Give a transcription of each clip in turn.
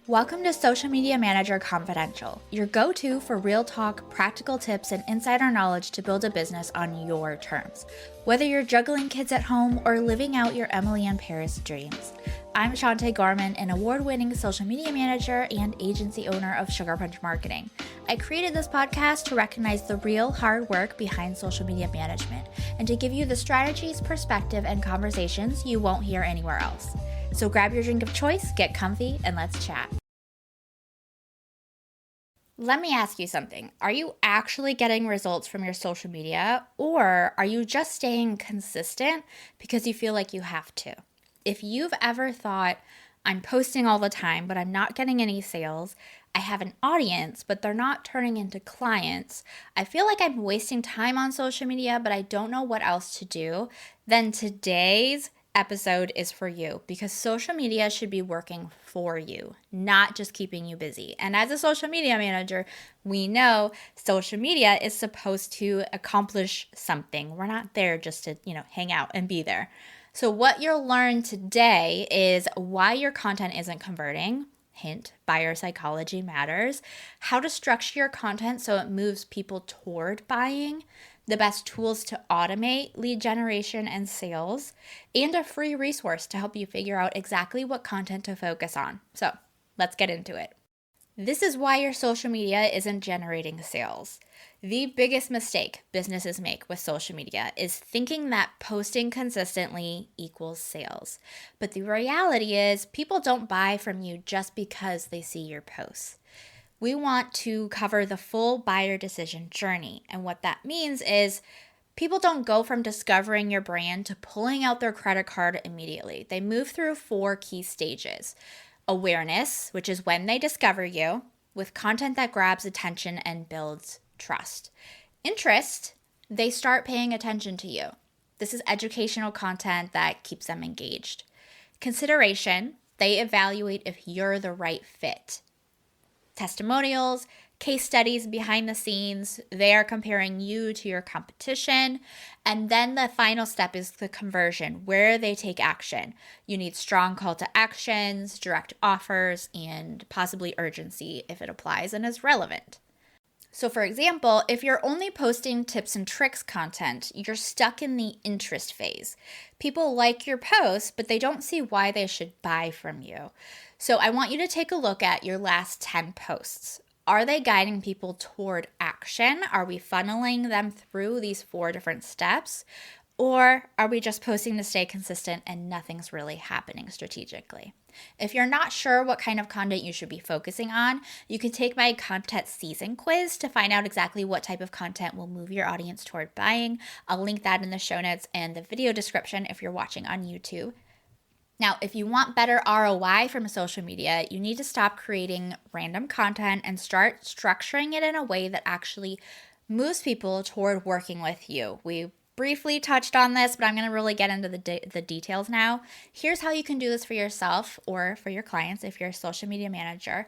Welcome to Social Media Manager Confidential, your go-to for real talk, practical tips, and insider knowledge to build a business on your terms. Whether you're juggling kids at home or living out your Emily in Paris dreams. I'm Shantae Garman, an award-winning social media manager and agency owner of Sugar Punch Marketing. I created this podcast to recognize the real hard work behind social media management and to give you the strategies, perspective, and conversations you won't hear anywhere else. So grab your drink of choice, get comfy, and let's chat. Let me ask you something. Are you actually getting results from your social media, or are you just staying consistent because you feel like you have to? If you've ever thought, I'm posting all the time, but I'm not getting any sales, I have an audience, but they're not turning into clients, I feel like I'm wasting time on social media, but I don't know what else to do, then today's episode is for you, because social media should be working for you, not just keeping you busy. And as a social media manager, we know social media is supposed to accomplish something. We're not there just to, hang out and be there. So what you'll learn today is why your content isn't converting. Hint, buyer psychology matters. How to structure your content so it moves people toward buying, the best tools to automate lead generation and sales, and a free resource to help you figure out exactly what content to focus on. So let's get into it. This is why your social media isn't generating sales. The biggest mistake businesses make with social media is thinking that posting consistently equals sales. But the reality is people don't buy from you just because they see your posts. We want to cover the full buyer decision journey. And what that means is people don't go from discovering your brand to pulling out their credit card immediately. They move through 4 key stages. Awareness, which is when they discover you, with content that grabs attention and builds trust. Interest, they start paying attention to you. This is educational content that keeps them engaged. Consideration, they evaluate if you're the right fit. Testimonials, case studies behind the scenes, they are comparing you to your competition. And then the final step is the conversion, where they take action. You need strong call to actions, direct offers, and possibly urgency if it applies and is relevant. So for example, if you're only posting tips and tricks content, you're stuck in the interest phase. People like your posts, but they don't see why they should buy from you. So I want you to take a look at your last 10 posts. Are they guiding people toward action? Are we funneling them through these 4 different steps? Or are we just posting to stay consistent and nothing's really happening strategically? If you're not sure what kind of content you should be focusing on, you can take my content season quiz to find out exactly what type of content will move your audience toward buying. I'll link that in the show notes and the video description if you're watching on YouTube. Now, if you want better ROI from social media, you need to stop creating random content and start structuring it in a way that actually moves people toward working with you. We briefly touched on this, but I'm going to really get into the details now. Here's how you can do this for yourself or for your clients if you're a social media manager.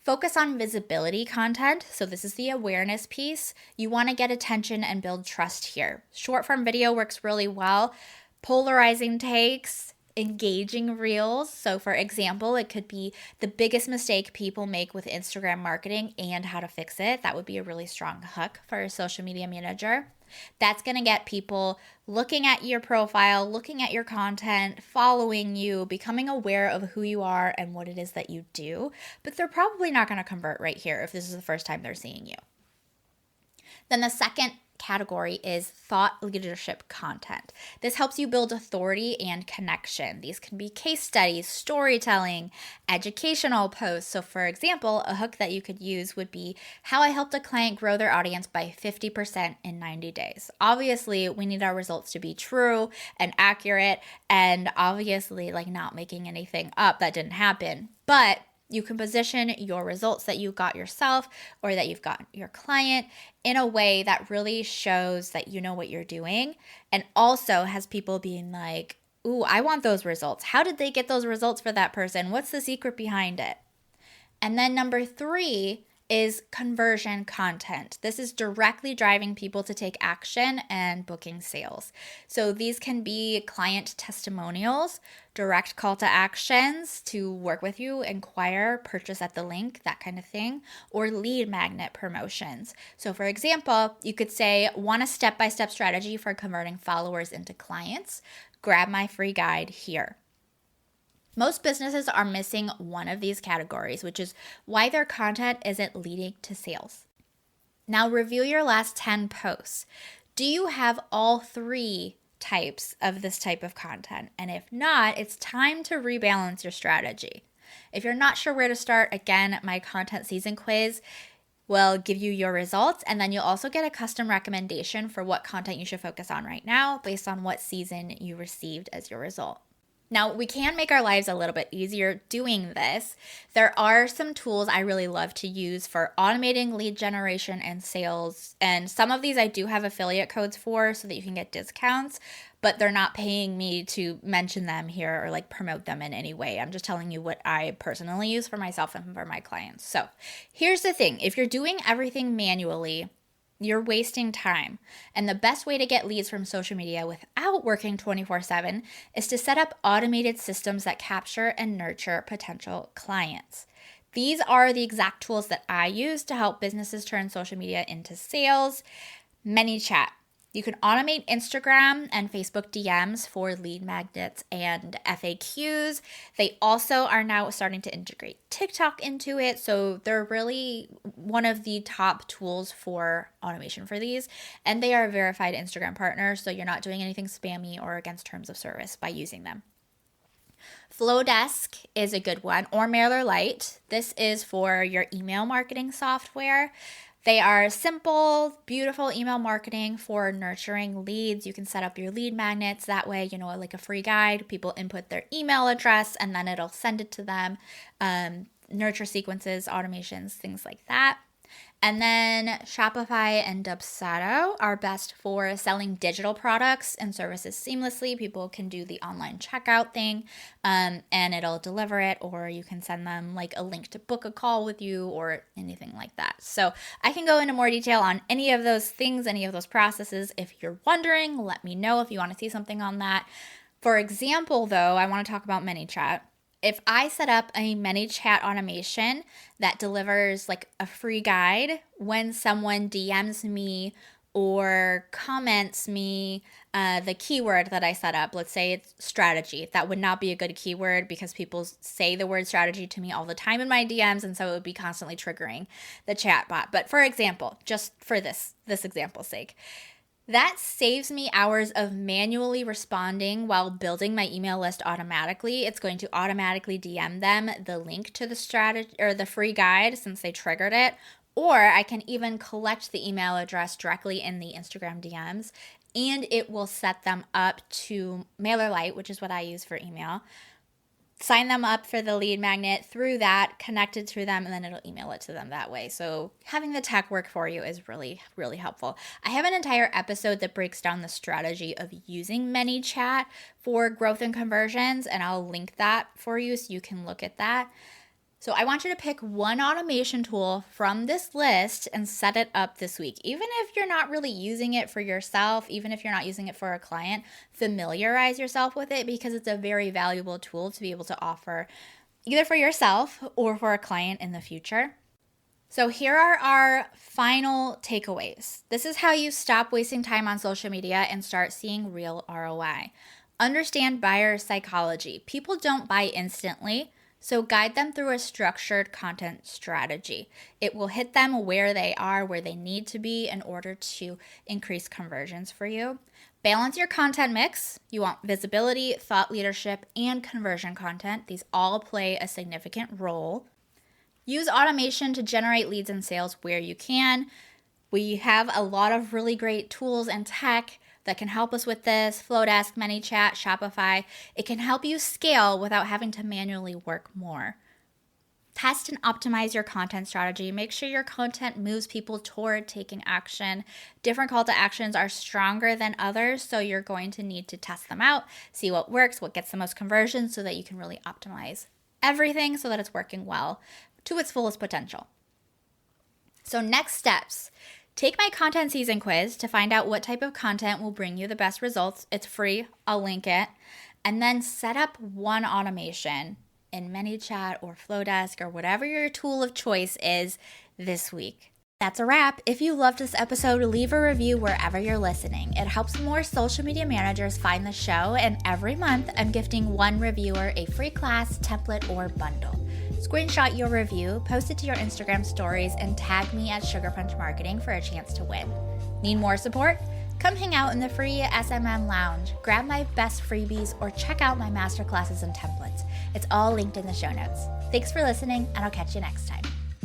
Focus on visibility content. So this is the awareness piece. You want to get attention and build trust here. Short form video works really well. Polarizing takes, engaging reels. So for example, it could be the biggest mistake people make with Instagram marketing and how to fix it. That would be a really strong hook for a social media manager. That's going to get people looking at your profile, looking at your content, following you, becoming aware of who you are and what it is that you do. But they're probably not going to convert right here if this is the first time they're seeing you. Then the second category is thought leadership content. This helps you build authority and connection. These can be case studies, storytelling, educational posts. So for example, a hook that you could use would be how I helped a client grow their audience by 50% in 90 days. Obviously, we need our results to be true and accurate and obviously not making anything up that didn't happen. But you can position your results that you got yourself or that you've got your client in a way that really shows that you know what you're doing and also has people being like, ooh, I want those results. How did they get those results for that person? What's the secret behind it? And then number 3 is conversion content. This is directly driving people to take action and booking sales. So these can be client testimonials, direct call to actions to work with you, inquire, purchase at the link, that kind of thing, or lead magnet promotions. So for example, you could say, want a step-by-step strategy for converting followers into clients? Grab my free guide here. Most businesses are missing one of these categories, which is why their content isn't leading to sales. Now review your last 10 posts. Do you have all 3 types of this type of content? And if not, it's time to rebalance your strategy. If you're not sure where to start, again, my content season quiz will give you your results, and then you'll also get a custom recommendation for what content you should focus on right now based on what season you received as your result. Now, we can make our lives a little bit easier doing this. There are some tools I really love to use for automating lead generation and sales. And some of these I do have affiliate codes for so that you can get discounts, but they're not paying me to mention them here or like promote them in any way. I'm just telling you what I personally use for myself and for my clients. So here's the thing. If you're doing everything manually, you're wasting time. And the best way to get leads from social media without working 24/7 is to set up automated systems that capture and nurture potential clients. These are the exact tools that I use to help businesses turn social media into sales. ManyChat. You can automate Instagram and Facebook DMs for lead magnets and FAQs. They also are now starting to integrate TikTok into it. So they're really one of the top tools for automation for these. And they are verified Instagram partners. So you're not doing anything spammy or against terms of service by using them. Flowdesk is a good one, or MailerLite. This is for your email marketing software. They are simple, beautiful email marketing for nurturing leads. You can set up your lead magnets that way, like a free guide. People input their email address and then it'll send it to them. Nurture sequences, automations, things like that. And then Shopify and Dubsado are best for selling digital products and services seamlessly. People can do the online checkout thing and it'll deliver it, or you can send them like a link to book a call with you or anything like that. So I can go into more detail on any of those things, any of those processes. If you're wondering, let me know if you want to see something on that. For example, though, I want to talk about ManyChat. If I set up a ManyChat automation that delivers like a free guide when someone DMs me or comments me the keyword that I set up, let's say it's strategy, that would not be a good keyword because people say the word strategy to me all the time in my DMs, and so it would be constantly triggering the chatbot. But for example, just for this example's sake, that saves me hours of manually responding while building my email list automatically. It's going to automatically DM them the link to the strategy or the free guide since they triggered it. Or I can even collect the email address directly in the Instagram DMs, and it will set them up to MailerLite, which is what I use for email. Sign them up for the lead magnet through that, connect it to them, and then it'll email it to them that way. So having the tech work for you is really, really helpful. I have an entire episode that breaks down the strategy of using ManyChat for growth and conversions, and I'll link that for you so you can look at that. So I want you to pick one automation tool from this list and set it up this week. Even if you're not really using it for yourself, even if you're not using it for a client, familiarize yourself with it because it's a very valuable tool to be able to offer either for yourself or for a client in the future. So here are our final takeaways. This is how you stop wasting time on social media and start seeing real ROI. Understand buyer psychology. People don't buy instantly. So guide them through a structured content strategy. It will hit them where they are, where they need to be in order to increase conversions for you. Balance your content mix. You want visibility, thought leadership, and conversion content. These all play a significant role. Use automation to generate leads and sales where you can. We have a lot of really great tools and tech that can help us with this. Flowdesk, ManyChat, Shopify. It can help you scale without having to manually work more. Test and optimize your content strategy. Make sure your content moves people toward taking action. Different call to actions are stronger than others, so you're going to need to test them out, see what works, what gets the most conversions so that you can really optimize everything so that it's working well to its fullest potential. So next steps. Take my content season quiz to find out what type of content will bring you the best results. It's free. I'll link it. And then set up one automation in ManyChat or Flowdesk or whatever your tool of choice is this week. That's a wrap. If you loved this episode, leave a review wherever you're listening. It helps more social media managers find the show, and every month I'm gifting one reviewer a free class, template, or bundle. Screenshot your review, post it to your Instagram stories, and tag me at Sugar Punch Marketing for a chance to win. Need more support? Come hang out in the free SMM lounge, grab my best freebies, or check out my masterclasses and templates. It's all linked in the show notes. Thanks for listening, and I'll catch you next time.